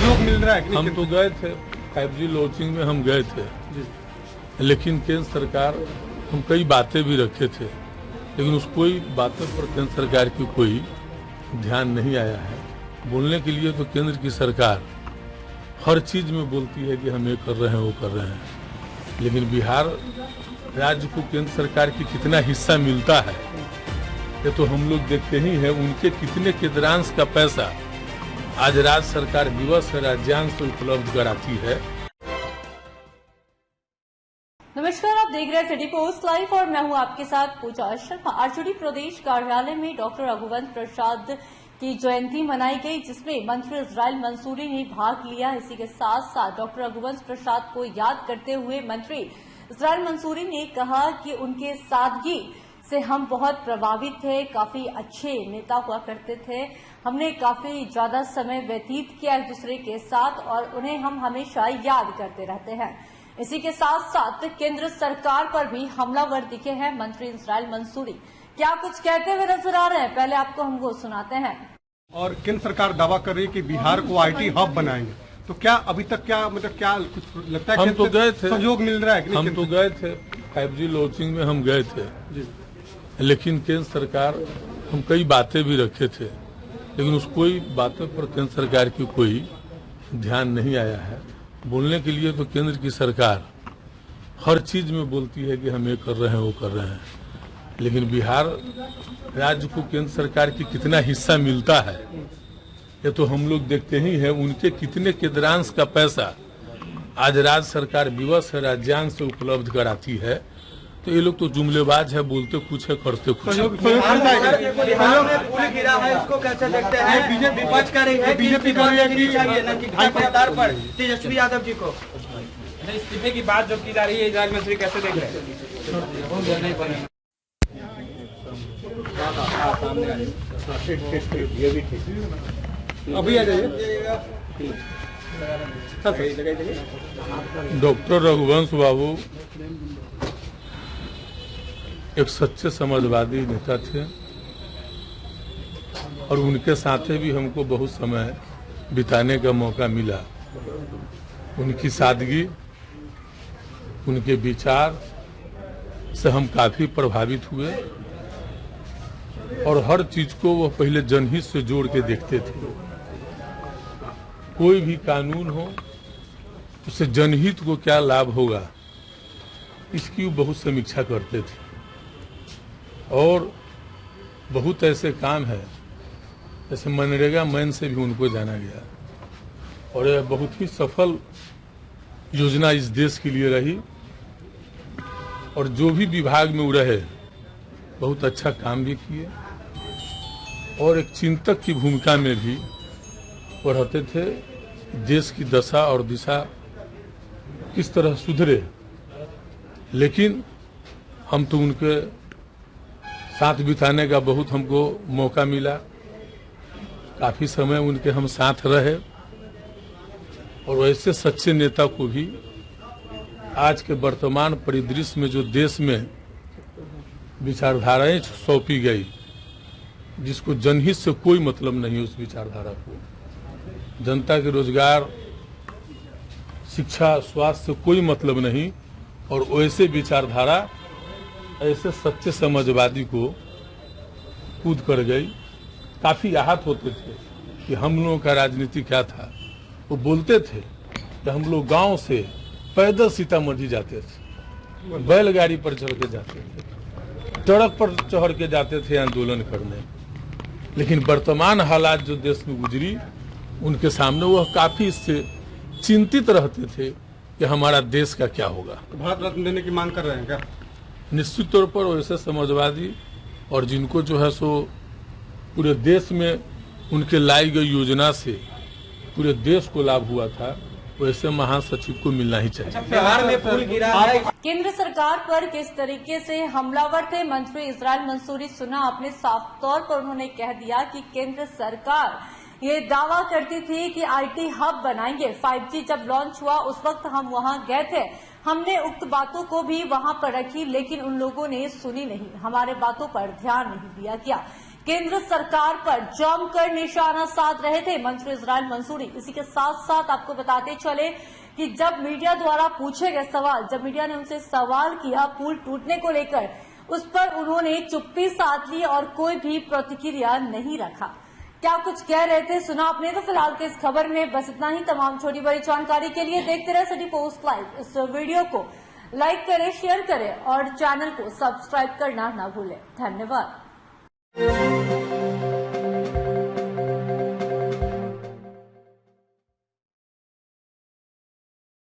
सहयोग मिल रहा है कि नहीं? हम तो गए थे 5G लॉन्चिंग में, हम गए थे लेकिन केंद्र सरकार, हम कई बातें भी रखे थे लेकिन उस कोई बातों पर केंद्र सरकार की कोई ध्यान नहीं आया है। बोलने के लिए तो केंद्र की सरकार हर चीज में बोलती है कि हम ये कर रहे हैं वो कर रहे हैं, लेकिन बिहार राज्य को केंद्र सरकार की कितना हिस्सा मिलता है ये तो हम लोग देखते ही हैं। उनके कितने केंद्रांश का पैसा आज राज्य सरकार दिवस राज्यांश से उपलब्ध कराती है। नमस्कार, आप देख रहे हैं सिटी पोस्ट लाइव और मैं हूं आपके साथ पूजा शर्मा। आरजेडी प्रदेश कार्यालय में डॉक्टर रघुवंश प्रसाद की जयंती मनाई गई, जिसमें मंत्री इजराइल मंसूरी ने भाग लिया। इसी के साथ साथ डॉक्टर रघुवंश प्रसाद को याद करते हुए मंत्री इजराइल मंसूरी ने कहा कि उनके सादगी से हम बहुत प्रभावित थे, काफी अच्छे नेता हुआ करते थे, हमने काफी ज्यादा समय व्यतीत किया एक दूसरे के साथ और उन्हें हम हमेशा याद करते रहते हैं। इसी के साथ साथ केंद्र सरकार पर भी हमलावर दिखे हैं मंत्री इजराइल मंसूरी। क्या कुछ कहते हुए नजर आ रहे हैं, पहले आपको हम वो सुनाते हैं। और केंद्र सरकार दावा कर रही है कि बिहार को आईटी हब बनाएंगे, तो क्या अभी तक क्या मतलब क्या कुछ लगता है? हम तो गए थे, सहयोग मिल रहा है कि नहीं? हम तो गए थे 5G लॉन्चिंग में, हम गए थे लेकिन केंद्र सरकार, हम कई बातें भी रखे थे लेकिन उस कोई बातों पर केंद्र सरकार की कोई ध्यान नहीं आया है। बोलने के लिए तो केंद्र की सरकार हर चीज में बोलती है कि हम ये कर रहे हैं वो कर रहे हैं, लेकिन बिहार राज्य को केंद्र सरकार की कितना हिस्सा मिलता है ये तो हम लोग देखते ही हैं। उनके कितने केंद्रांश का पैसा आज राज्य सरकार दिवस राज्यांश से उपलब्ध कराती है, तो ये लोग तो जुमलेबाज है, बोलते कुछ है करते कुछ है। बिहार में पुल गिरा है, इसको कैसे देखते हैं? बीजेपी विपक्ष कर रही है, बीजेपी कर रही है कि भाई के आधार पर तेजस्वी यादव जी को इस्तीफे की बात जो की जा रही है, इजराइल मंत्री कैसे देख रहे हैं? अभी आ जाइए। डॉक्टर रघुवंश बाबू एक सच्चे समाजवादी नेता थे और उनके साथ भी हमको बहुत समय बिताने का मौका मिला। उनकी सादगी, उनके विचार से हम काफी प्रभावित हुए और हर चीज को वो पहले जनहित से जोड़ के देखते थे। कोई भी कानून हो उससे जनहित को क्या लाभ होगा इसकी वो बहुत समीक्षा करते थे और बहुत ऐसे काम है जैसे मनरेगा मैन से भी उनको जाना गया और यह बहुत ही सफल योजना इस देश के लिए रही और जो भी विभाग में वो रहे बहुत अच्छा काम भी किए और एक चिंतक की भूमिका में भी वो रहते थे। देश की दशा और दिशा किस तरह सुधरे, लेकिन हम तो उनके साथ बिताने का बहुत हमको मौका मिला, काफी समय उनके हम साथ रहे और वैसे सच्चे नेता को भी आज के वर्तमान परिदृश्य में जो देश में विचारधाराएं सौंपी गई, जिसको जनहित से कोई मतलब नहीं, उस विचारधारा को जनता के रोजगार, शिक्षा, स्वास्थ्य से कोई मतलब नहीं और वैसे विचारधारा ऐसे सच्चे समाजवादी को कूद कर गई। काफी आहत होते थे कि हम लोगों का राजनीति क्या था। वो बोलते थे कि हम लोग गांव से पैदल सीतामढ़ी जाते थे, बैलगाड़ी पर चढ़ के जाते थे, सड़क पर चढ़ के जाते थे आंदोलन करने, लेकिन वर्तमान हालात जो देश में गुजरी उनके सामने वह काफी इससे चिंतित रहते थे कि हमारा देश का क्या होगा। भारत रत्न देने की मांग कर रहे हैं क्या? निश्चित तौर पर वैसे समाजवादी और जिनको जो है सो पूरे देश में उनके लाई गई योजना से पूरे देश को लाभ हुआ था, वैसे महासचिव को मिलना ही चाहिए। बिहार में पुल गिरा है। केंद्र सरकार पर किस तरीके से हमलावर थे मंत्री इजराइल मंसूरी, सुना आपने। साफ तौर पर उन्होंने कह दिया कि केंद्र सरकार ये दावा करती थी कि आईटी हब बनाएंगे। 5G जब लॉन्च हुआ उस वक्त हम वहां गए थे, हमने उक्त बातों को भी वहां पर रखी, लेकिन उन लोगों ने सुनी नहीं, हमारे बातों पर ध्यान नहीं दिया गया। केंद्र सरकार पर जमकर निशाना साध रहे थे मंत्री इजराइल मंसूरी। इसी के साथ साथ आपको बताते चले कि जब मीडिया द्वारा पूछे गए सवाल, जब मीडिया ने उनसे सवाल किया पुल टूटने को लेकर, उस पर उन्होंने चुप्पी साध ली और कोई भी प्रतिक्रिया नहीं रखा। क्या कुछ कह रहे थे सुना आपने। तो फिलहाल के इस खबर में बस इतना ही। तमाम छोटी बड़ी जानकारी के लिए देखते रहे सिटी पोस्ट लाइव। इस वीडियो को लाइक करें, शेयर करें और चैनल को सब्सक्राइब करना न भूलें। धन्यवाद।